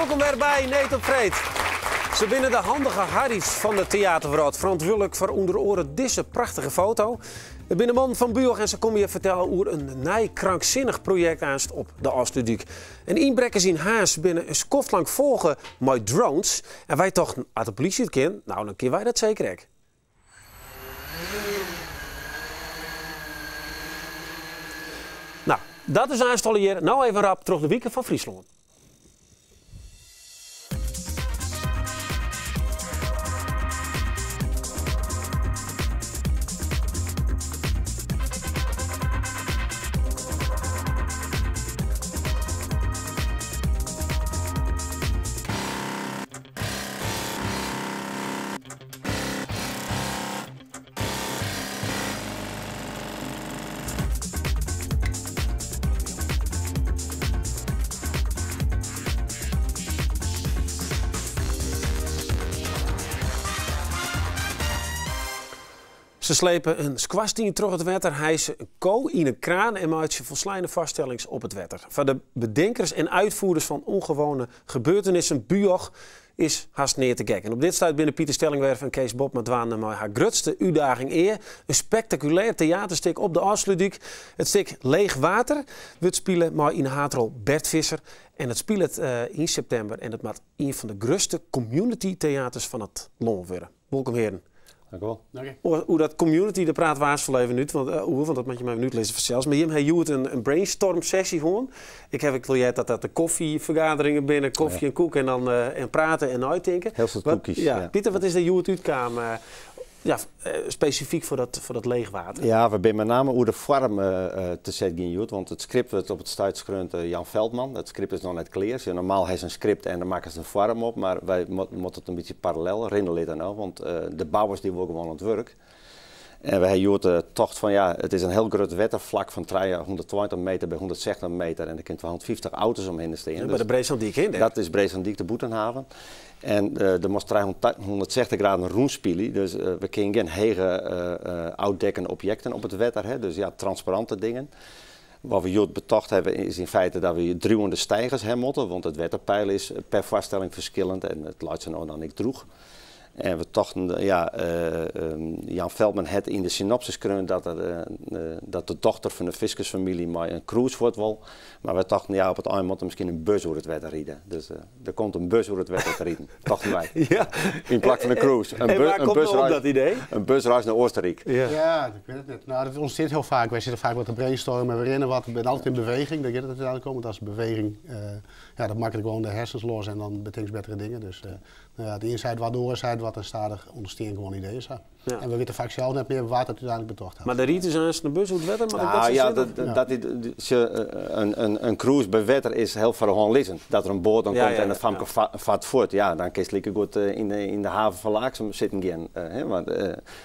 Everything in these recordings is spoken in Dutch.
Welkom weer bij Neet op Vreed. Ze binnen de handige Harry's van de theaterwereld. Verantwoordelijk voor onder oren deze prachtige foto. De binnenman van Buog en ze komen je vertellen hoe een nij krankzinnig project aanst op de Oosterduik. En inbrekkers in huis binnen een skoft lang volgen met drones. En wij toch, als de politie het kent, nou dan kunnen wij dat zeker ook. Nou, dat is aanstallen hier. Nou even rap terug de wieken van Friesland. Ze slepen een squasdien terug het wetter, hijsen een ko in een kraan en maken ze volslijne vaststellings op het wetter. Van de bedenkers en uitvoerders van ongewone gebeurtenissen Buog is haast neer te kijken. En op dit stuit binnen Pieter Stellingwerf en Kees Bob met Waan maar haar grootste uitdaging eer. Een spectaculair theaterstuk op de Oosterduik. Het stuk Leeg Water wordt spelen maar in de haatrol Bert Visser. En het speelt in september en het maakt een van de grootste community theaters van het land worden. Welkom heren. Dank u wel. Hoe dat community, daar praten we haast wel even nu, want dat moet je maar even nu lezen vanzelfs. Maar hier heeft een brainstorm sessie gewoon. Ik heb het wil dat de koffievergaderingen binnen, koffie en koek en dan en praten en uitdenken. Heel veel koekjes. Ja. Pieter, wat is de Juwet uitkamer? Ja, specifiek voor dat leegwater. Ja, we zijn met name hoe de vorm te zetten in want het script wordt op het stuitskrunt Jan Veldman. Het script is nog net klaar. Dus normaal heeft een script en dan maken ze een vorm op, maar wij moeten het een beetje parallel rennen nou, want de bouwers die worden gewoon aan het werk. En we hebben de tocht van ja, het is een heel groot wettervlak van 120 meter bij 160 meter en er kunnen 250 auto's omheen staan. Ja, bij de Breeslandiek in. Dat is Breeslandiek de Boetenhaven. En er moest 160 graden roen spelen, dus we kunnen geen hege uitdekkende objecten op het wetter, hè? Dus ja, transparante dingen. Wat we hier betocht hebben is in feite dat we 300 stijgers hebben moeten, want het wetterpeil is per vaststelling verschillend en het luidt ze nou dan niet droeg. En we dachten, ja, Jan Veldman had in de synopsis kunnen dat de dochter van de fiscusfamilie maar een cruise wordt wel. Maar we dachten, ja, op het einde moet er misschien een bus door het wetter rijden. Dus er komt een bus door het wetter te rijden, dachten wij. Ja. In plaats van een cruise. Een busreis naar Oostenrijk. Ja, ik weet het niet. Nou, dat ontstaat heel vaak. Wij zitten vaak wat te brainstormen, we rennen wat, we zijn altijd in beweging. Daar gaat het uiteindelijk om, want als beweging, ja, dat maakt gewoon de hersens los en dan betekent betere dingen. Dus nou ja, de inside wat door is, wat een stadig ondersteuning gewoon ideeën zijn. Ja. En we weten vaak zelf net meer waar het uiteindelijk betocht heeft. Maar de rieten zijn de bus hoe het wetter? Een cruise bij wetter is heel veel gewoon lezen. Dat er een boot dan komt en het famke vaart voort. Ja, dan kun je lekker goed in de haven van Laaksum zitten gaan. Want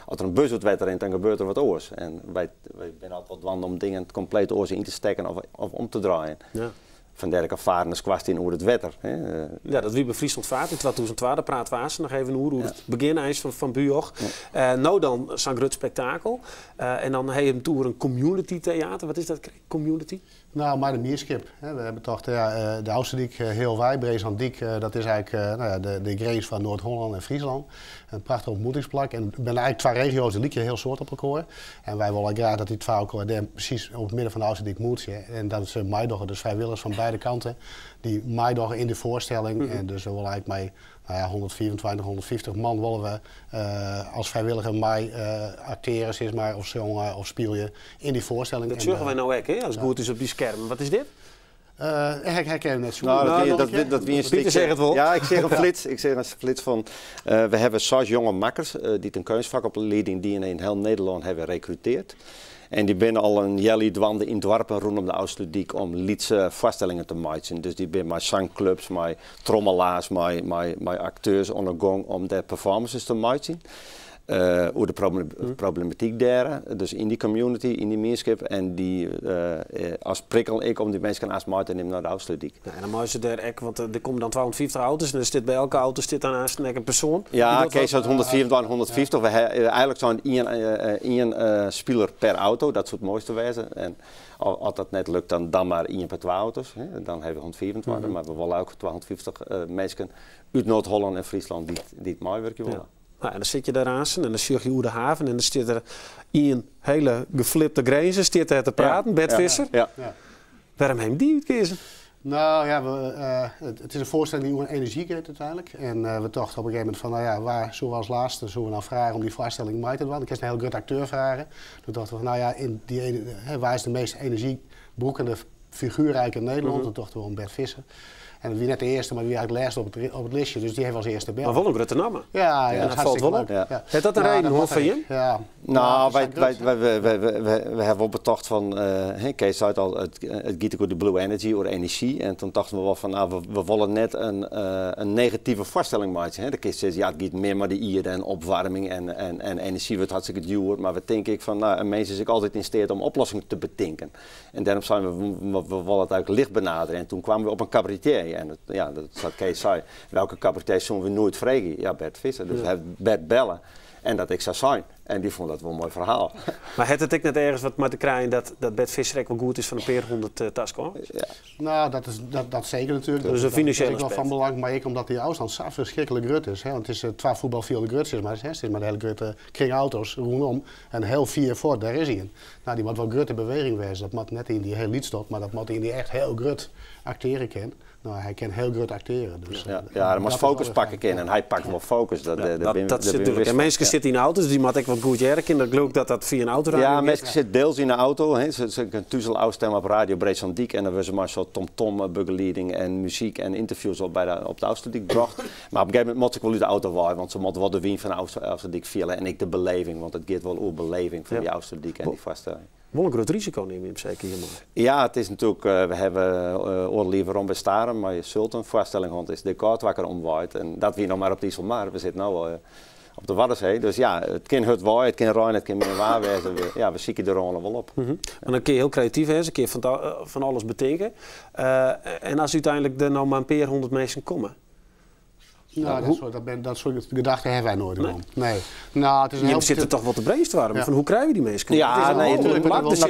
als er een bus hoe het wetter in, dan gebeurt er wat oors. En wij zijn altijd wandelen om dingen compleet oors in te steken of om te draaien. Ja. Van dergelijke ervaren squast in over het wetter. Ja, dat wie bij Friesland vaart in 2012, daar praten we nog even hoe het begin is van Buog. Ja. Nou dan zo'n groot spektakel. En dan heb je hem toe een community theater. Wat is dat, community? Nou, maar de Mierskip. We hebben toch de Oosterdiek heel wij, Breeslandiek, dat is eigenlijk de grens van Noord-Holland en Friesland. Een prachtige ontmoetingsplek. En er zijn eigenlijk twee regio's, die lieken heel soort op elkaar. En wij willen graag dat die twee elkaar precies op het midden van de Oosterdiek moeten. En dat is maaidoggen, dus vrijwilligers van beide kanten, die maaidoggen in de voorstelling. En dus we willen eigenlijk met 124, 150 man willen we als vrijwilliger acteren, zeg maar, of zongen of spelen in die voorstelling. Dat zeggen wij nou ook, hè, als het goed is op die schermen. Wat is dit? Ik ken net zo. Dat wie een Pieter zegt het wel. Ja, ik zeg een flits van. We hebben 6 jonge makkers die een kunstvakontleiding die in heel Nederland hebben recruteerd. En die zijn al een jelly dwanden in dorpen rondom de Oosterdiek om liedse voorstellingen te maken. Dus die zijn met zangclubs, met trommelaars, met acteurs ondergang om de performances te maken. hoe de problematiek daar, dus in die community, in die meerschap. En die als prikkel ik om die mensen aan mij te nemen naar de Oudstudiek. Ja, en dan moet je daar ook, want er komen dan 250 auto's en er zit bij elke auto daarnaast een persoon. Ja, Kees had 124, 150. We hebben eigenlijk zo'n één speler per auto, dat is het mooiste wezen. En als dat net lukt, dan maar één per 2 auto's. Hè. Dan hebben we 124, maar we willen ook 250 mensen uit Noord-Holland en Friesland die het mooi werken willen. Ja. Nou, en dan zit je daar aan en dan zie je hoe de haven en dan zit er een hele geflipte grenzen zit er te praten, Bert Visser. Ja. Waarom hebben die uitgekozen? Nou ja, het is een voorstelling die over energie gaat uiteindelijk. En we dachten op een gegeven moment van, nou ja, waar zullen we als laatste zullen we nou vragen om die voorstelling mee te doen? Ik heb een heel groot acteur vragen. Toen dachten we van, nou ja, waar is de meest energiebroekende figuur eigenlijk in Nederland? Toen dachten we om Bert Visser. En wie net de eerste, maar wie eigenlijk laatste op het listje, dus die heeft als eerste bel. Maar wel een grote naam. Ja, dat valt wel op. Ja. Heeft dat een reden hoor van je? Ja. Nou, we hebben op betocht van, Kees zei al, het gaat over de blue energy, over energie. En toen dachten we wel van, nou, we willen net een negatieve voorstelling maken. De Kees zegt, ja, het gaat meer maar de ier en opwarming en energie wordt hartstikke duur. Maar we denken van, nou, een mens is ook altijd in staat om oplossingen te bedenken. En daarom zijn we willen het eigenlijk licht benaderen. En toen kwamen we op een cabaretier. En dat zat Kees zei, welke cabaretier zullen we nooit vragen? Ja, Bert Visser. Dus we hebben Bert bellen en dat ik zou zijn. En die vond dat wel een mooi verhaal. Maar het het ik net ergens wat met te krijgen dat Bert Visser wel goed is van een peer 100 tasko? Ja. Nou, dat zeker natuurlijk. Dus een financiële dat is wel van belang, maar ik omdat die afstand zo verschrikkelijk groot is. Hè? Want het is 12 voetbalvelden groot, zeg maar. Het is maar de hele grote kring auto's rondom. En heel 4 voor, daar is hij. Nou, die moet wel grote beweging wezen. Dat moet net in die heel lied stond, maar dat moet in die echt heel groot acteren kan. Nou, hij kan heel goed acteren. Dus, hij moest focus pakken kennen en hij pakt wel focus. Dat zit natuurlijk. En mensen zitten in de auto's, die moet ik wat goed werken. Dat geloof ik dat via een auto rijdt. Ja, mensen zitten deels in de auto. Hè. Ze kunnen tuzel afstemmen op Radio Breesandiek en dan hebben ze maar zo tom-tom begeleiding en muziek en interviews op de Oudstudiek gebracht. Maar op een gegeven moment mocht ik wel uit de auto waaien, want ze moeten wel de wien van de Oudstudiek vielen en ik de beleving, want het gaat wel over beleving van die Oudstudiek en die vaststelling. Wel een groot risico neem je zeker hier maar. Ja, het is natuurlijk, we hebben oorliever om bij Staren, maar je zult een voorstelling, want is de kaartwakker omwaait en dat wie nog maar op die maar. We zitten nu op de Waddenzee, dus ja, het kan hut waaien, het kan ruien, het kan meer waar wezen. We zieken er allemaal wel op. En dan kun je heel creatief zijn, een keer van alles bedenken. En als uiteindelijk er nou maar een paar 100 mensen komen. Nou, dat soort gedachten hebben wij nooit gedaan. Nee. Nou, het is je zit er toch wat te brainstormen van hoe krijgen we die mensen? Ja, natuurlijk.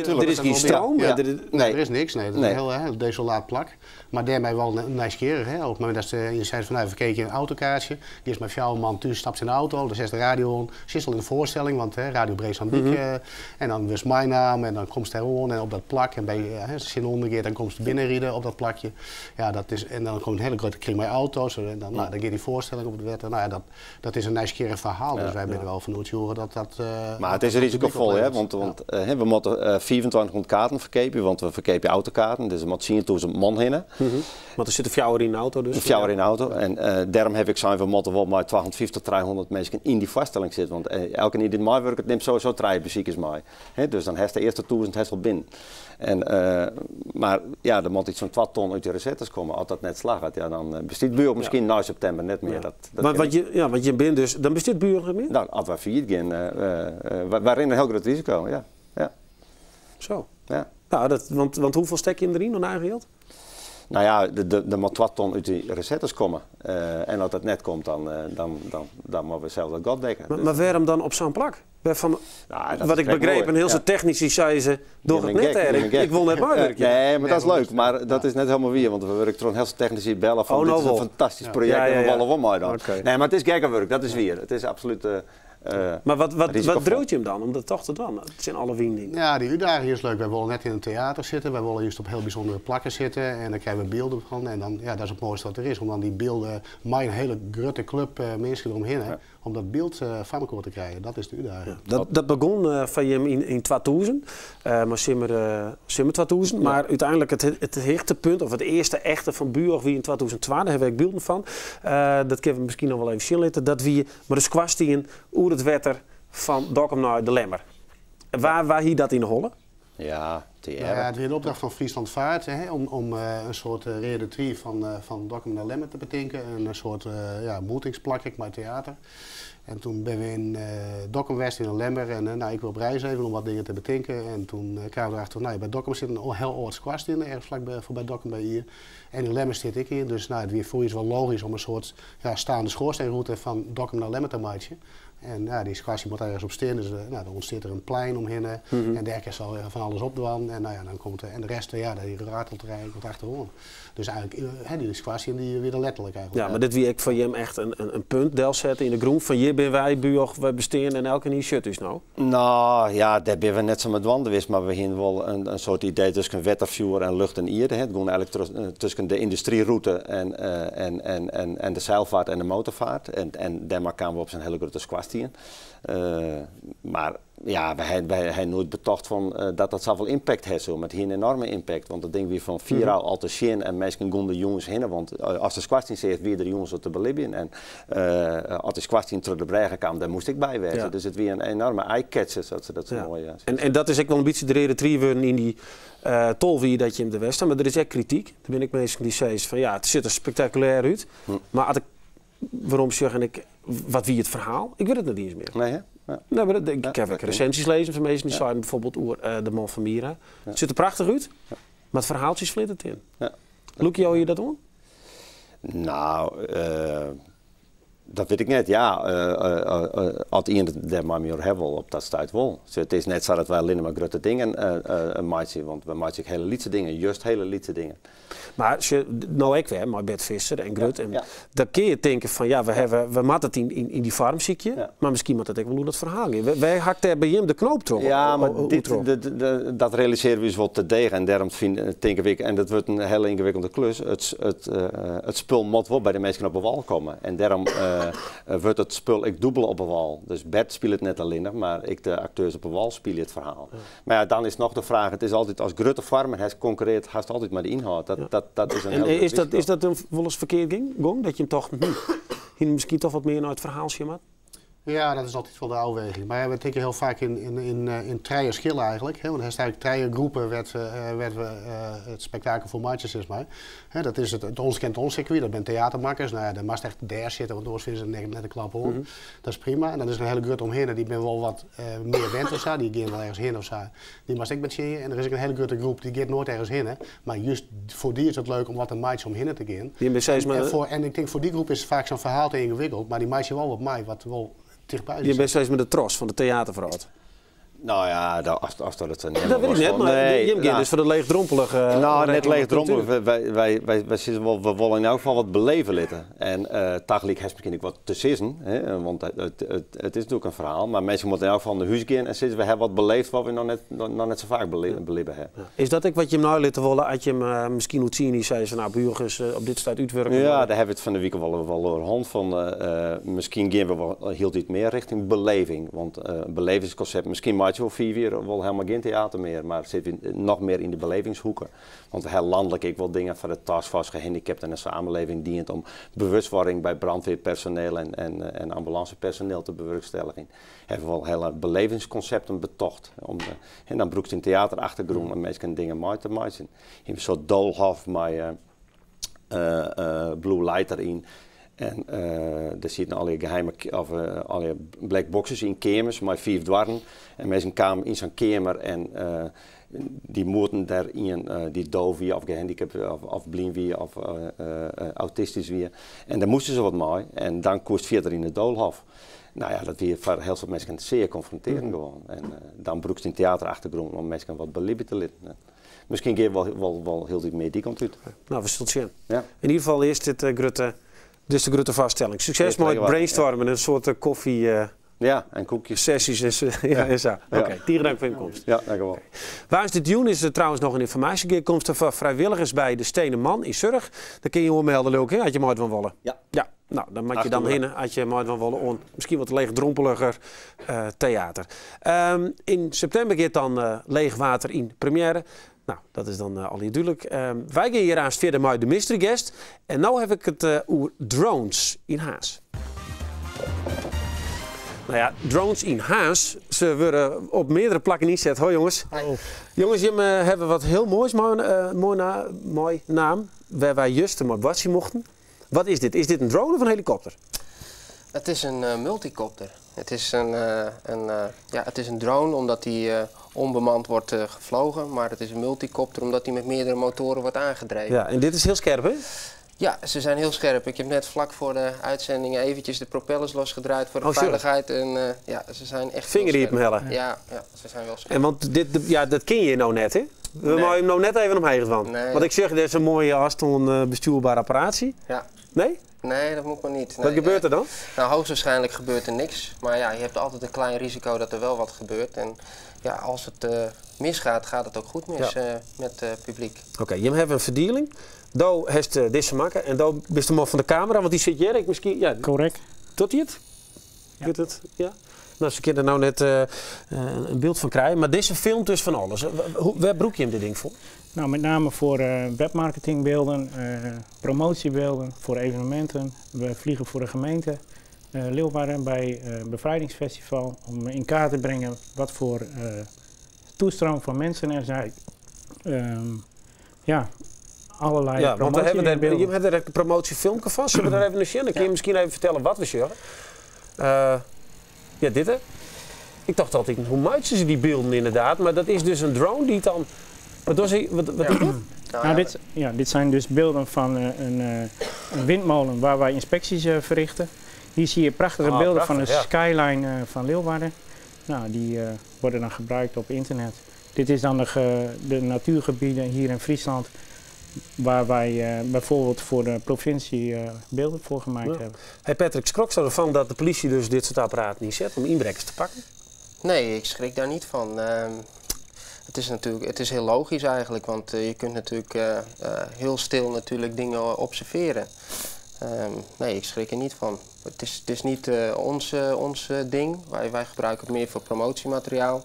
Er is geen stroom. Er is niks. Nee, dat is een heel desolaat plak. Maar daarmee wel nieuwsgierig. Op het moment dat je zei van, nou, we keken een autokaartje. Die is met jouw man thuis, stapt in de auto. Dan zet de radio on. Zit al in de voorstelling, want Radio Breesandiek. En dan wist mijn naam en dan komt ze gewoon en op dat plak. En bij zin onderkeer, dan komt ze binnenrieden op dat plakje. Ja, dat is, en dan komt een hele grote kring met auto's. En dan gaat die voorstelling op het wetter. Nou ja, dat is een nieuwsgierig verhaal. Dus wij zijn wel van horen dat dat... maar het is risicovol, hè? Want we moeten 2500 kaarten verkopen, want we verkopen autokaarten. Dus we moeten 10.000 man heen. Want er zit een fjouwer in de auto dus? Een fjouwer in de auto. En daarom heb ik zijn we moeten wel maar 250, 300 mensen in die voorstelling zitten. Want elke keer die mij werkt, neemt sowieso 3 bezoekers mee. Dus dan heeft de eerste 1000 wel binnen. En, maar ja, er moet iets zo'n 2 ton uit de recettes komen. Als dat net slag had, ja, dan bestaat buur misschien na september net meer. Ja. Want je bent dus, dan bestaat buur niet meer? Nou, als we failliet gaan, waarin een heel groot risico, ja. Zo. Ja. Nou, want hoeveel stek je hem erin dan eigenlijk? Nou ja, er moet 2 ton uit die recettes komen. En als dat net komt, dan moeten we zelf dat god dekken. Maar waarom dan op zo'n plak? Wat ik begreep, en heel zo technisch zei ze, door het net Erik. Ik wil net maar nee, maar dat is leuk. Maar dat is net helemaal weer, want we werken toch heel technisch bellen van dit is een fantastisch project en we willen wel mooi dan. Nee, maar het is gekkenwerk, dat is weer. Het is absoluut... maar wat droot je hem dan om dat toch te doen? Het zijn alle wien. Ja, die uitdaging is leuk. Wij willen net in een theater zitten. Wij willen juist op heel bijzondere plakken zitten. En dan krijgen we beelden van. En dan, ja, dat is het mooiste wat er is. Om dan die beelden, maar een hele grote club mensen eromheen. Om dat beeld van elkaar te krijgen. Dat is de uitdaging. Ja, dat begon van je in 2000. Maar simmer 2000. Maar uiteindelijk het hoogtepunt, of het eerste echte van Buur wie in 2012, daar heb ik beelden van. Dat kunnen we misschien nog wel even zien laten. Dat wie maar de squastien het wetter van Dokkum naar de Lemmer. Waar hier dat in de holle? Ja, te Ja, het weer de opdracht van Friesland Vaart om een soort re-retrieve van Dokkum naar Lemmer te betinken. Een soort moetingsplak ik met theater. En toen ben we in Dokkum West in Lemmer en ik wil op reis even om wat dingen te betinken. En toen kwamen we erachter, bij Dokkum zit een heel oud squash in, ergens voorbij Dokkum bij hier. En in Lemmer zit ik in, dus het weer voor je is wel logisch om een soort staande schoorsteenroute van Dokkum naar Lemmer te maken. En die squash moet ergens op staan, dus dan ontstaat er een plein omheen en daar is al van alles opdwan. En dan komt en de rest, die ratelt er eigenlijk wat achterom. Dus eigenlijk, die squash die weer letterlijk eigenlijk. Ja, maar dit wie ik van je echt een punt deel zetten in de groen van hier ben wij buur, we besteden en elke niet shut is nou. Nou ja, daar ben we net zo met wanden wist, maar we hebben wel een soort idee tussen waterviewer en lucht en ier. Het gewoon eigenlijk tussen de industrieroute en de zeilvaart en de motorvaart. En daarmee kwamen we op zijn hele grote squash. Maar ja, wij hebben nooit betocht van dat zoveel impact heeft, zo, met hier een enorme impact. Want dat ding weer van 4 jaar al te zien en meestal gaan de jongens heen. Want als de squash zit, weer de jongens op de belibbien. En als de squash terug de bregen kwam, daar moest ik bij wezen. Ja. Dus het weer een enorme eye-catcher, zoals ze dat zo mooi en dat is ook wel een beetje de retriever in die tolvier dat je in de Westen. Maar er is echt kritiek. Daar ben ik meestal die zegt van ja, het ziet er spectaculair uit. Maar als ik, waarom zeg ik, wat wie het verhaal? Ik weet het niet eens meer. Nee, hè? Ja. Nou, maar ik heb ook recensies lezen van mensen die zeiden bijvoorbeeld over de man van Mira. Ja. Het ziet er prachtig uit, maar het verhaaltje is flitterd in. Ja. Loek jou je dat om? Nou, dat weet ik net. Ja, als iemand daar maar meer hebben op dat stuit wel. Dus het is net zo dat wij alleen maar grote dingen maken, want we maken hele lietse dingen, juist hele lietse dingen. Maar als je nou ik weer, maar Bert Visser en Grut, dan kun je denken van ja, we maken het in die farmziekje, maar misschien moet het ook wel hoe dat verhaal is. Wij hakt er bij hem de knoop toch? Ja, maar dat realiseren we dus wel te degen en daarom denken we, en dat wordt een hele ingewikkelde klus, het spul moet wel bij de mensen op de wal komen. En daarom wordt het spul ik dubbel op de wal. Dus Bert speelt het net alleen, maar ik de acteurs op de wal speel het verhaal. Ja. Maar ja, dan is nog de vraag, het is altijd als Grut of farmer, hij concurreert haast altijd maar de inhoud. Dat is een en is dat een wel eens verkeerd ging? Dat je hem toch misschien toch wat meer naar het verhaal schimmert? Ja, dat is altijd wel de afweging. Maar we denken heel vaak in treien schillen eigenlijk. Want er staan treien groepen werd het spektakel voor maatjes is maar. Dat is het ons kent ons circuit, dat zijn theatermakkers. Nou ja, daar mag echt daar zitten, want anders vinden ze net een klap om. Dat is prima. En dan is een hele grote omheen, die ben wel wat meer wend of zo. Die gaan wel ergens heen of zo. Die mag ik met je. En er is ook een hele grote groep die gaat nooit ergens heen. Maar juist voor die is het leuk om wat een maatje omheen te gaan. En ik denk voor die groep is vaak zo'n verhaal te ingewikkeld. Maar die maatje wel wat mij, wat wel. Je bent steeds met de tros van de theatervrouw. Nou ja, als dat het niet. Dat weet ik net, maar je hebt dus voor de leegdrompelige. Nou, net leegdrompelig. We willen in elk geval wat beleven litten. En tegelijk heeft misschien ook wat te sissen, want het is natuurlijk een verhaal. Maar mensen moeten in elk geval naar huis gaan en zitten we hebben wat beleefd wat we nog net zo vaak beleven hebben. Ja. Is dat ook wat je hem nou laten willen? Als je hem misschien moet zien, die zei ze nou burgers op dit staat uitwerken. Ja, daar hebben we het van de week wel door hand van. Misschien gaan we wel heel iets meer richting beleving, want belevingsconcept misschien maar wel 4 jaar wel helemaal geen theater meer, maar zitten we nog meer in de belevingshoeken. Want heel landelijk ik wil dingen van de taskforce gehandicapten en de samenleving dient om bewustwording bij brandweerpersoneel en ambulancepersoneel te bewerkstelligen. Hebben we wel hele belevingsconcepten betocht. En dan broekt in theaterachtergrond en mensen dingen mooi te maken. In een soort doolhof met blue light erin. En er zitten allerlei geheime allerlei black boxes in kamers met 4 dwarren. En mensen kwamen in zo'n kamer en die moeten daarin, die doof weer of gehandicapt of blind weer of autistisch weer. En daar moesten ze wat mee en dan koest verder in de doolhof. Nou ja, dat weer voor heel veel mensen zeer confronterend gewoon. En dan broekst in theaterachtergrond om mensen wat believen te leren. Misschien geef je wel heel veel meer die kant uit. Nou, we zullen het zien. Ja. In ieder geval is dit Grutte. Dus de grote vaststelling. Succes met brainstormen, een soort koffie. Ja, en koekjes. Sessies en zo. Oké, die dank voor je komst. Ja, dankjewel. Waar dit juni is er trouwens nog een informatiekeerkomst van vrijwilligers bij de Stenen Man in Zurich. Daar kun je gewoon melden, leuk, had je mooi van Wollen. Ja. Nou, dan mag je dan heen, had je mooi van Wollen on. Misschien wat leegdrompeliger theater. In september gaat dan Leegwater in première. Nou, dat is dan al hier duidelijk. Wij gaan hier aan verder met de mystery guest. En nu heb ik het over drones in Haas. Nou ja, drones in Haas, ze worden op meerdere plekken ingezet. Hoi jongens. Hi. Jongens, jullie hebben wat heel moois, mooi naam, waar wij juist een watje mochten. Wat is dit? Is dit een drone of een helikopter? Het is een multicopter. Het is het is een drone omdat die onbemand wordt gevlogen, maar het is een multicopter omdat die met meerdere motoren wordt aangedreven. Ja, en dit is heel scherp, hè? Ja, ze zijn heel scherp. Ik heb net vlak voor de uitzending eventjes de propellers losgedraaid voor de Oh, veiligheid. En ze zijn echt Vingerriep hellen. Ja, ze zijn wel scherp. En want dat ken je nou net, hè? We Nee. mogen hem nou net even omheen van. Nee. Want ik zeg, dit is een mooie Aston bestuurbare apparatie. Ja. Nee? Nee, dat moet maar niet. Wat Nee, gebeurt er dan? Nou, hoogstwaarschijnlijk gebeurt er niks. Maar ja, je hebt altijd een klein risico dat er wel wat gebeurt. En ja, als het misgaat, gaat het ook goed mis met het publiek. Oké, je hebt een verdieling. Daar heeft deze maken en daar is de man van de camera, want die zit Jerk misschien. Ja, Correct. tot hij het? Ja. Doet het? Ja. Nou, ze kunnen er nou net een beeld van krijgen, maar deze filmt dus van alles. Waar broek je hem dit ding voor? Nou, met name voor webmarketingbeelden, promotiebeelden, voor evenementen. We vliegen voor de gemeente Leeuwarden bij Bevrijdingsfestival om in kaart te brengen wat voor toestroom van mensen er zijn. Allerlei Ja, want we hebben promotiebeelden. je hebt er een promotiefilmpje van. Zullen we daar even een zien? Dan kun je misschien even vertellen wat we zeggen. Ja, dit hè. Ik dacht altijd, hoe maken ze die beelden inderdaad? Maar dat is dus een drone die dan... Wat is dat? Nou, Dit zijn dus beelden van een windmolen waar wij inspecties verrichten. Hier zie je prachtige beelden van de skyline van Leeuwarden. Nou, die worden dan gebruikt op internet. Dit is dan de natuurgebieden hier in Friesland waar wij bijvoorbeeld voor de provincie beelden voor gemaakt hebben. Hey Patrick, schrok zo ervan dat de politie dus dit soort apparaten niet zet om inbrekers te pakken? Nee, ik schrik daar niet van. Het is heel logisch eigenlijk, want je kunt natuurlijk heel stil natuurlijk dingen observeren. Nee, ik schrik er niet van. Het is niet ons ding. Wij gebruiken het meer voor promotiemateriaal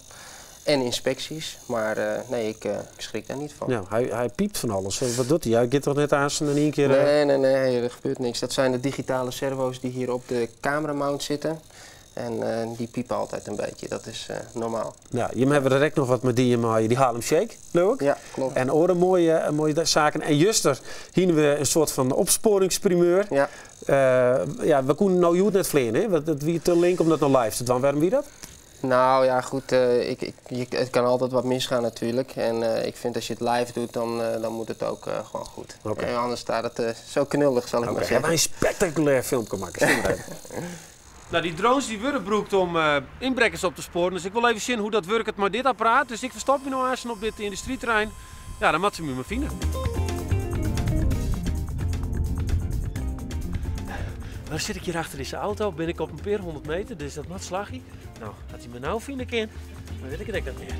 en inspecties. Maar nee, ik schrik daar niet van. Ja, hij piept van alles. Wat doet hij? Hij gaat toch net aan en één keer... Nee, er gebeurt niks. Dat zijn de digitale servo's die hier op de cameramount zitten. En die piepen altijd een beetje, dat is normaal. Ja, je hebt er direct nog wat met die Harlem Shake, leuk. Ja, klopt. En andere mooie zaken. En juster hier we een soort van opsporingsprimeur. Ja. We kunnen nou goed net vleen, hè? Wie te link om dat nog live te doen. Waarom wie dat? Nou ja, goed, het kan altijd wat misgaan natuurlijk. En ik vind als je het live doet, dan moet het ook gewoon goed. Okay. Anders staat het zo knullig, zal ik maar zeggen. Hebben wij een spectaculair filmpje maken. Nou, die drones die worden gebruikt om inbrekkers op te sporen. Dus ik wil even zien hoe dat werkt met dit apparaat. Dus ik verstop me nou aan op dit industrieterrein. Ja, dan moet ze me maar vinden. Dan zit ik hier achter deze auto, ben ik op een paar 100 meter, dus dat moet slagje. Nou, gaat hij me nou vinden, kind? Dan weet ik het niet meer.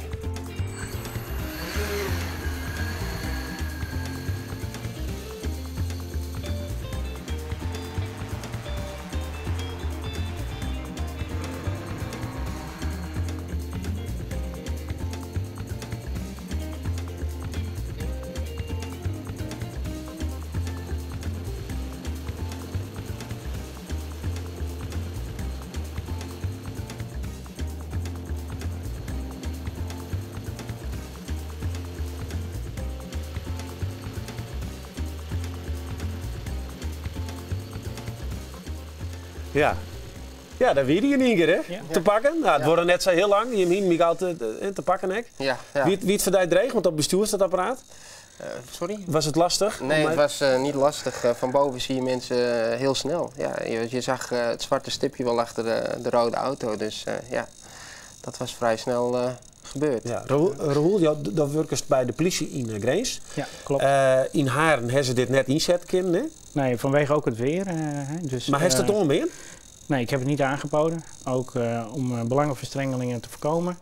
Ja. Ja, dat weet je in één keer, hè? Ja. Te pakken. Nou, het wordt net zo heel lang. Je hebt hem altijd te pakken, hè? Ja. Wie het verdient dreig, want op bestuur staat apparaat. Sorry? Was het lastig? Nee, het was niet lastig. Van boven zie je mensen heel snel. Ja, je zag het zwarte stipje wel achter de rode auto. Dus dat was vrij snel gebeurd. Ja, Roel, dat werkt bij de politie in Greens. Ja, klopt. In Haren hebben ze dit net inzet kunnen, hè? Nee, vanwege ook het weer. Dus, Maar heeft het onweer? Nee, ik heb het niet aangeboden. Ook om belangenverstrengelingen te voorkomen.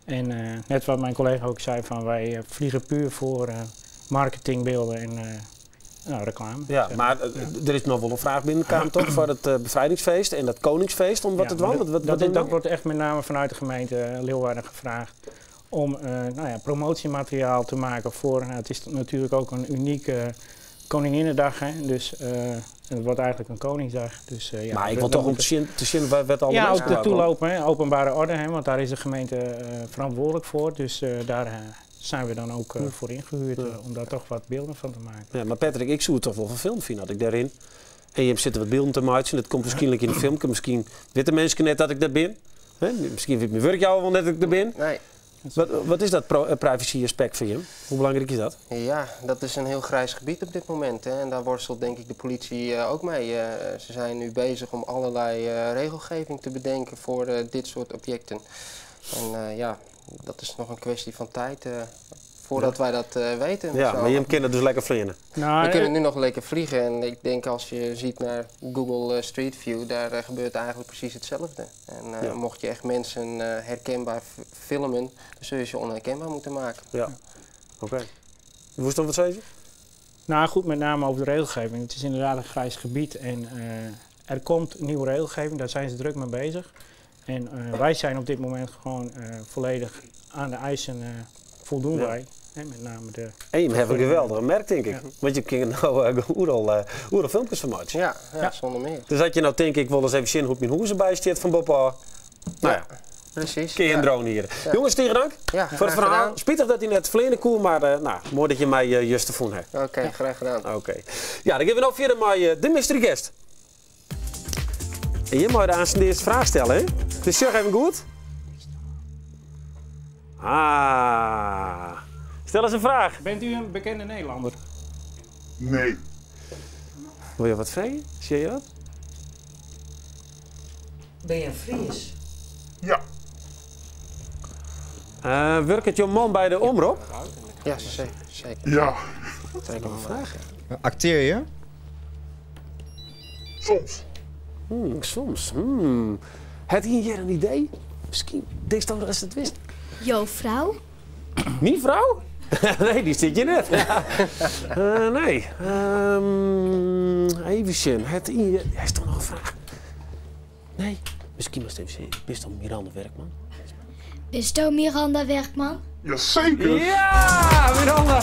En net wat mijn collega ook zei, van wij vliegen puur voor marketingbeelden en reclame. Ja, maar er is nog wel een vraag binnen de Kamer toch voor het bevrijdingsfeest en dat koningsfeest om wat het was. Dat wordt echt met name vanuit de gemeente Leeuwarden gevraagd om promotiemateriaal te maken voor, het is natuurlijk ook een unieke Koninginnedag, hè? Dus En het wordt eigenlijk een Koningsdag. Dus, ja, Maar ik wil toch om te zien waar het allemaal ook de toelopen, hè, openbare orde, hè, want daar is de gemeente verantwoordelijk voor. Dus daar zijn we dan ook voor ingehuurd om daar toch wat beelden van te maken. Ja, maar Patrick, ik zou het toch wel een film vinden, dat ik daarin. En je hebt zitten wat beelden te maken. Dat komt waarschijnlijk in de film. Misschien weten mensen net dat ik daar ben. Hè? Misschien vindt mijn werk jou wel net dat ik er ben. Nee. Wat is dat privacy aspect voor je? Hoe belangrijk is dat? Ja, dat is een heel grijs gebied op dit moment. Hè. En daar worstelt denk ik de politie ook mee. Ze zijn nu bezig om allerlei regelgeving te bedenken voor dit soort objecten. En ja, dat is nog een kwestie van tijd voordat wij dat weten. Ja, zo. maar je kent het dus lekker vliegen. We kunnen nu nog lekker vliegen en ik denk als je ziet naar Google Street View, daar gebeurt eigenlijk precies hetzelfde. En mocht je echt mensen herkenbaar filmen, dan zul je ze onherkenbaar moeten maken. Ja, oké. Hoe is dan wat zeggen? Nou goed, met name over de regelgeving. Het is inderdaad een grijs gebied en er komt nieuwe regelgeving, daar zijn ze druk mee bezig. En wij zijn op dit moment gewoon volledig aan de eisen voldoen wij. Hè, met name de... En je hebt een geweldige merk, denk ik. Ja. Want je kunt nou oerel filmpjes van maken. Ja, zonder meer. Dus had je nou denk ik wel eens even zien hoe mijn hoezen bij zit van Bopa. Nou ja, precies. Kun je een drone hier. Ja. Jongens, tegen dank voor het verhaal. Spietig dat hij net verleden koel, maar nou, mooi dat je mij juist te voelen hebt. Oké, graag gedaan. Oké. Ja, dan gaan we nog verder met de mystery guest. En je moet de aanstaande eerste vraag stellen, hè? Dus zeg even goed. Stel eens een vraag. Bent u een bekende Nederlander? Nee. Wil je wat vragen? Zie je dat? Ben je Fries? Ja. Werkt het jouw man bij de omroep? Ja, zeker. Ja. Zeker een vraag. Acteer je? Soms. Soms. Had hij hier een idee? Misschien denk je dat eens het wist. Jouw vrouw? Mijn vrouw? Nee, die zit je net. Nee. Even zien. Hij is toch nog een vraag? Nee. Misschien was het even zien. Bist dan Miranda Werkman? Is het Miranda Werkman? Jazeker. Ja, Miranda.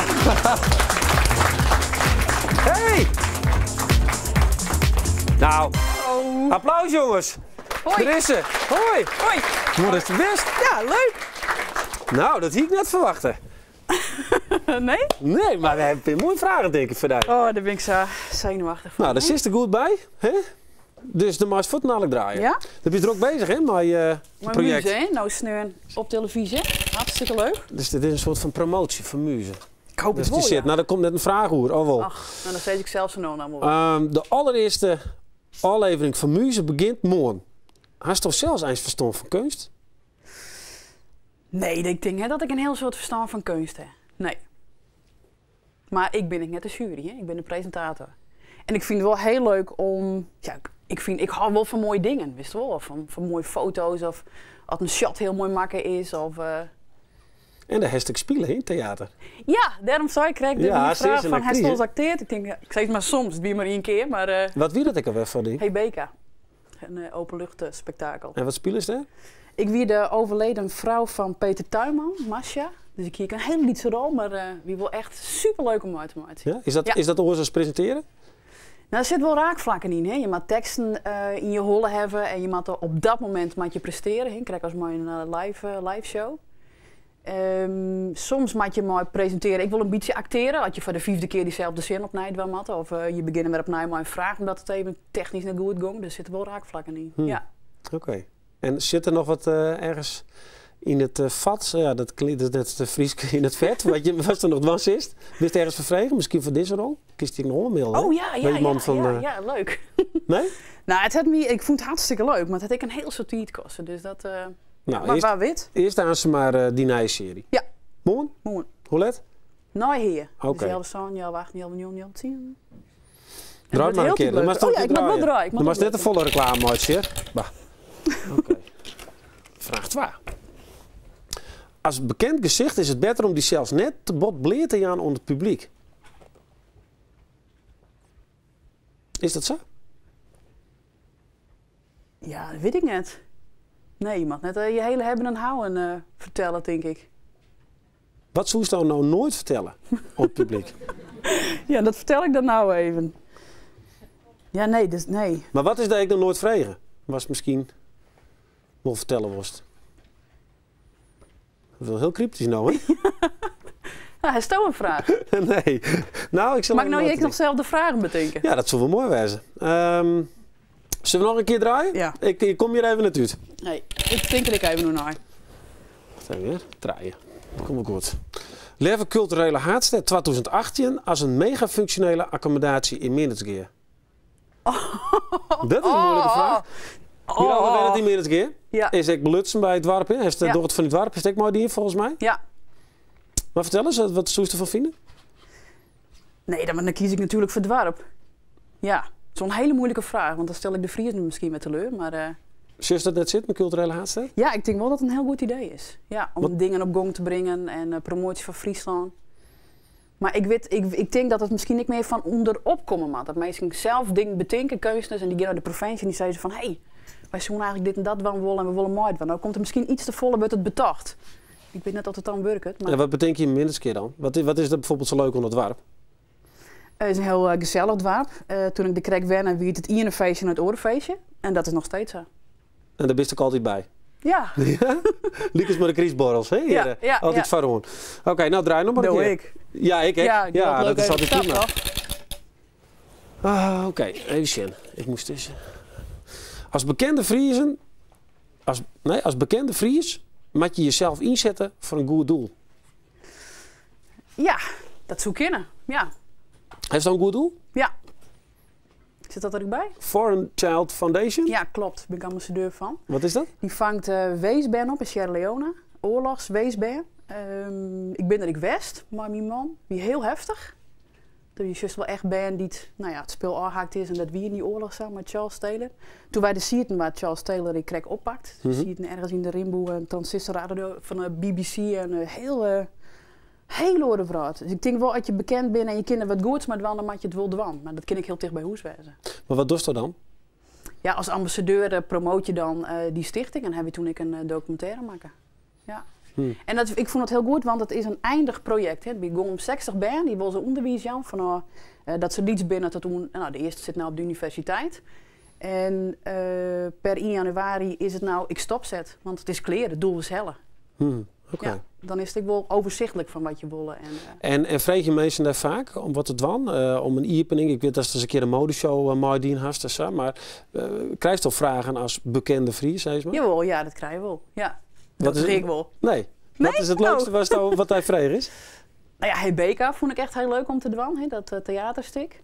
Hey. Nou, applaus jongens. Hoi. Er is ze. Hoi. Hoi. Hoe is het best? Ja, leuk. Nou, dat had ik net verwachten. Nee? Nee, maar we hebben mooie vragen denk ik vandaag. Oh, daar ben ik zo zenuwachtig van. Nou, daar zit er goed bij. Hè? Dus de maas voet nadelijk draaien. Ja? Dan ben je er ook bezig hè, met je project. Muze, hè? Nou sneuren op televisie. Hartstikke leuk. Dus dit is een soort van promotie van muze. Ik hoop het Dus wel, ja. Nou, er komt net een vraag over. Oh, wel. Ach, nou, dan weet ik zelf zo nou allemaal. De allereerste aflevering van muze begint morgen. Had je toch zelfs eens verstand van kunst? Nee, ik denk hè, dat ik een heel soort verstand van kunst heb. Nee. Maar ik ben net de jury, hè? Ik ben de presentator. En ik vind het wel heel leuk om... Ja, ik hou wel van mooie dingen, wist je wel? Van mooie foto's of als een shot heel mooi maken is. Of, En de hashtag spelen in theater. Ja, daarom zou ik krijg de vraag van actrice. hij acteert. Ik denk, ik zeg het maar soms, het wie maar één keer. Maar, wat wie dat ik alweer van die? Hey Beka, een openluchtspektakel. En wat spelen ze daar? Ik wie de overleden vrouw van Peter Tuinman, Masha. Dus ik hier een hele liedse rol, maar wie wil echt superleuk om uit te maken. Ja? Is dat oorzaak presenteren? Nou, er zitten wel raakvlakken in. Hè? Je moet teksten in je hollen hebben en je moet er op dat moment je presteren. Hè? Krijg als maar een live show. Soms moet je maar presenteren. Ik wil een beetje acteren. Had je voor de 5e keer diezelfde zin opnieuw wil moeten. Of je begint met opnieuw maar een vraag omdat het even technisch niet goed ging. Dus er zitten wel raakvlakken in. Ja. Oké. En zit er nog wat ergens in het vat? Ja, dat klinkt net te Fries in het vet. Wat er nog dwars is? Wist ergens vervregen? Misschien voor deze rol? Kiest hij nog een mail? Oh ja, leuk. Nee? Nou, ik vond het hartstikke leuk. Maar het had ik een heel soort tijd kosten. Dus dat... Nou, maar waar wit? Eerst aan ze maar die nieuwe serie. Ja. Morgen? Morgen. Hoe let? Nou hier. Oké. Dus heel staan, heel 8, heel 9, heel 10. Draai maar een keer. Oh ja, ik moet wel draaien. Je mag net een volle reclame maken, bah. Oké. Vraag 2. Als bekend gezicht is het beter om die zelfs net te bot bleer te gaan onder het publiek. Is dat zo? Ja, dat weet ik net. Nee, je mag net je hele hebben en houden vertellen, denk ik. Wat zou je nou nooit vertellen op het publiek? Ja, dat vertel ik dan nou even. Ja, nee, dus nee. Maar wat is dat ik nog nooit vregen? Was misschien wel vertellen worst. Dat is wel heel cryptisch nou, hè? Nou, hij stelt een vraag. Nee. Nou, ik zal Mag ik even nou na ik te nog zelf de vragen bedenken? Ja, dat zal wel mooi wezen. Zullen we nog een keer draaien? Ja. Ik kom hier even naartoe. Nee, ik denk er even nog naar. Wacht even weer. Draaien. Dat komt wel goed. Leven culturele Haatstad 2018 als een mega-functionele accommodatie in Minnesgeer. Dat is een moeilijke vraag. Miranda weet het in Minnesgeer. Ja. Is ik belutsen bij het dorp. Heeft de Ja. dochter van het dorp is het ook mooi dier volgens mij. Ja. Maar vertel eens, wat zou je ervan vinden? Nee, dan kies ik natuurlijk voor het dorp. Ja, het is wel een hele moeilijke vraag, want dan stel ik de Fries nu misschien met teleur. Maar Zus dat net zit met culturele Haatstad? ja, ik denk wel dat het een heel goed idee is. Ja, om dingen op gang te brengen en promotie van Friesland. Maar ik denk dat het misschien niet meer van onderop komen mag. Dat mensen zelf dingen bedenken, keuzes, en die gaan naar de provincie en die zeggen van hé, wij zoeken eigenlijk dit en dat wel willen en we willen mooi. Nou komt er misschien iets te volle uit het betacht. Ik weet net dat het dan werkt. Maar En wat bedenk je in Minnesgeer dan? Wat is er bijvoorbeeld zo leuk onder het dorp? het is een heel gezellig dorp. Toen ik de krek wenne, wie het ene feestje en het andere feestje. En dat is nog steeds zo. En daar ben je ook altijd bij? Ja. Ja? Liekes met de kriesborrels, hè? Ja, ja, altijd ja. van Oké, nou draai nog maar een Doe keer. ik. Ja, ik hè? Ja, dat is altijd prima. Toch? Oké, even zien. Ik moest tussen. Als bekende Friesen... Als bekende Fries moet je jezelf inzetten voor een goed doel. Ja, dat zou kunnen. Ja. Heeft dat een goed doel? Ja. Zit dat er ook bij? Foreign Child Foundation? Ja, klopt. Daar ben ik ambassadeur van. Wat is dat? Die vangt weesbaan op in Sierra Leone. Oorlogsweesbaan. Ik ben er ik west, maar mijn man. Die heel heftig. Dat is juist wel echt band die het speel aanhaakt is en dat wie in die oorlog zijn met Charles Taylor. Toen wij de Sierten waar Charles Taylor die krek oppakt. Sierten ergens in de Rimboe en transistorradio van de BBC en heel orde vraag. Dus ik denk wel, als je bekend bent en je kinderen wat goeds, maar dan moet je het wel dwan. Maar dat ken ik heel dicht bij huis wezen. Maar wat doet dat dan? Ja, als ambassadeur promoot je dan die stichting en heb je toen ik een documentaire maken. Ja. En ik vond het heel goed, want het is een eindig project. Het begon om 60 baan, die wil ze onderwijs aan van dat ze iets binnen tot doen. Nou, de eerste zit nou op de universiteit. En per 1 januari is het nou ik stopzet, want het is clear, het doel is helle. Okay. Ja, dan is het wel overzichtelijk van wat je wil. En vreeg je mensen daar vaak om wat het wan? Om een iepening? Ik weet dat ze eens een keer een modeshow mooi dien hast, maar krijg je toch vragen als bekende Fries? Jawel, ja, dat krijg je wel. Ja, dat kreeg ik wel. Nee. Wat is het leukste wat hij vreeg is? Nou ja, Hebeka vond ik echt heel leuk om te doen, dat theaterstuk.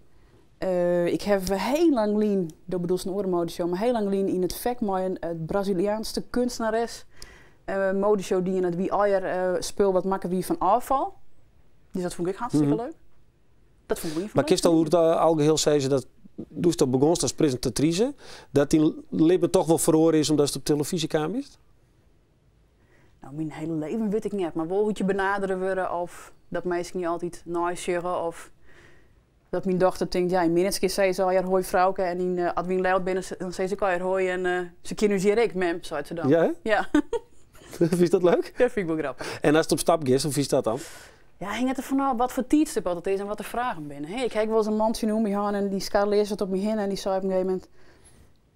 Ik heb heel lang geleden, dat bedoel een orenmodeshow, maar heel lang geleden in het vak met een Braziliaanse kunstenares. Modeshow die in het wie eier spul wat maken wie van afval. Dus dat vond ik hartstikke leuk. Dat vond ik niet. Maar kist al hoe het algeheel zei ze dat toen je begon als presentatrice, dat die leven toch wel verhoren is omdat het op televisie kwam is? Nou, mijn hele leven weet ik niet, maar wel hoe je benaderen worden of dat mensen niet altijd nice zeggen of dat mijn dochter denkt, ja, in minstens zei ze al, ja, hoi vrouwke en in Adwien Leeuw binnen, dan zei ze al, ja, hoi en ze kunnen zeer ik, mem, zei ze dan. Ja, hè? Ja. Vind je dat leuk? Dat vind ik wel grappig. En als het op stap gaat, hoe is dat dan? Ja, hing het er vanaf wat voor tijdstip altijd is en wat de vragen binnen. Hey, ik kijk wel eens een mandje om me heen en die scaleert het op me heen en die zei op een gegeven moment,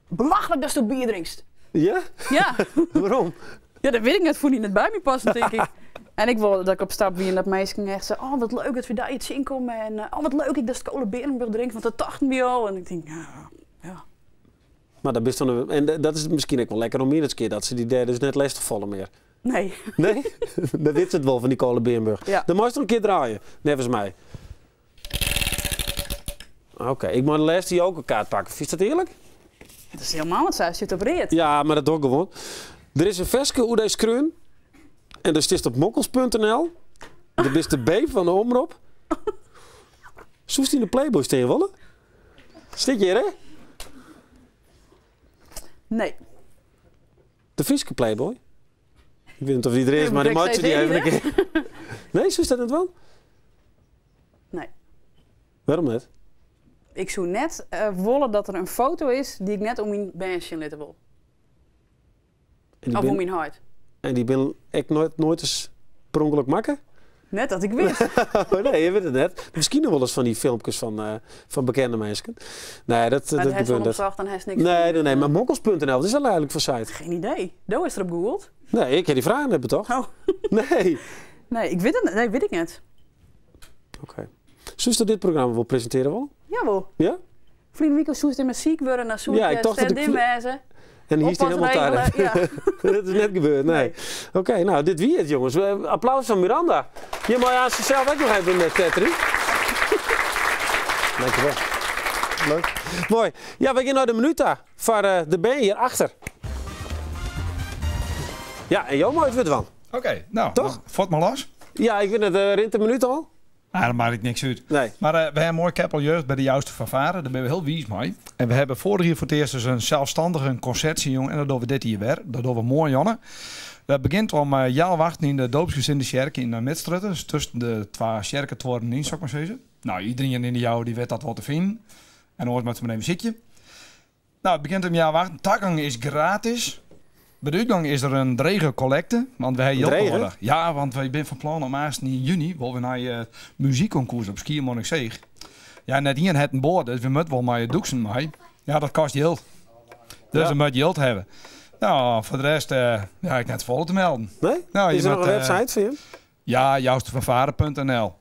belachelijk dat je bier drinkt. Ja? Ja. Waarom? Ja, dat weet ik net, voel je net bij me passen, denk ik. En ik wilde dat ik op stap wie en dat meisje echt zei, oh wat leuk dat we daar iets in komen en oh wat leuk ik dat Cola Berenburg drink, want dat dachten we al. En ik denk, ja. Maar dat is dan en dat is misschien ook wel lekker om meer eens keer dat ze die derde dus net lastig vallen meer. Nee. Nee? Dat is het wel van die Cola Berenburg. Ja. Dan moet je nog een keer draaien, nevens mij. Oké, ik moet de laatste die ook een kaart pakken. Vind je dat eerlijk? Dat is helemaal wat zij zit op reed. Ja, maar dat doe ik gewoon. Er is een veske hoe deze kreun. En dat is op mokkels.nl. Dat is de B van de omroep. Zoest in de Playboy steen willen? Stik je hè? Nee. De Frieske Playboy? Ik weet niet of die er is, maar die moet je die even een keer. Nee, zoest dat net wel? Nee. Waarom net? Ik zou net willen dat er een foto is die ik net om mijn bandje laten wil. Of om mijn hart. En die ben ik nooit eens per ongeluk makken? Net dat ik wist. Nee, je weet het net. Misschien nog wel eens van die filmpjes van bekende mensen. Nee, dat Maar de gebeurt van niet. opzacht en hij is niks. Nee, maar mokkels.nl, wat is dat eigenlijk voor site? Geen idee. Doe is erop gegoogeld. Nee, ik heb die vragen hebben toch? Oh. Nee. Nee, ik weet het. Nee, weet ik niet. Oké. Zullen we dit programma wel presenteren wel? Jawel. Ja? Vrienden Wico zoest in muziek worden naar zoet. Ja, ik dacht dat ik... En hier is hij helemaal thuis. Ja. Dat is net gebeurd, nee. Oké, nou, dit wie het, jongens. Applaus van Miranda. Je mag aan zichzelf ook nog even met Tetri. Dankjewel. Leuk. Mooi. Ja, we gaan naar de minuta voor de band hierachter. Ja, en jou mooit het van. Oké, nou, toch? Vat maar los. Ja, ik vind het rint een minuut al. Ah, daar maakt ik niks uit. Nee. Maar we hebben een mooi Keppel Jeugd bij de juiste fanfare. Daar ben we heel wies mee. En we hebben vorig jaar voor het eerst dus een zelfstandige concertie, jongen. En dat doen we dit hier weer. Dat doen we mooi, jongen. Dat begint om jaar wachten in de doopsgezinde kerk in Midstrutten. Dus tussen de twee kerken in, zou ik maar zeggen. Nou, iedereen in de jou die weet dat wat te vinden. En dan hoort met een zitje. Nou, het begint om jaar wachten. Toegang is gratis. Bij de uitgang is er een drege collecte, want wij hebben nodig. Ja, want wij zijn van plan om eerst in juni, waar we naar je muziekconcours op Schiermonnikoog. Ja, net hier het een boord, dus we moeten wel maar doeksen mee. Ja, dat kost geld. Dus we moeten geld hebben. Nou, voor de rest, ja, ik net vol te melden. Nee? Nou, is er nog een website voor je? Ja, juistevanvaren.nl.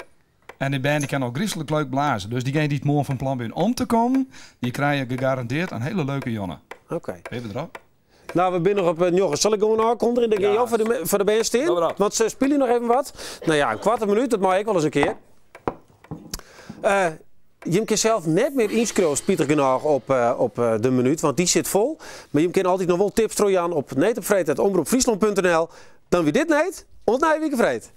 En die band die kan ook griezelig leuk blazen. Dus diegenen die het morgen van plan zijn om te komen, die krijgen gegarandeerd een hele leuke jongen. Oké. Even erop. Nou, we zijn nog op Njoggen. Zal ik gewoon aankondigen? Dan ga je voor de band staan. Want ze spelen nog even wat. Nou ja, een kwart minuut, dat mag ik wel eens een keer. Je kan zelf net meer inschrijven, Pieter Genoeg, op de minuut, want die zit vol. Maar je kan altijd nog wel tips strooien op netopvreed@omroepfriesland.nl. Dan wie dit niet, ontnij wie gevreed.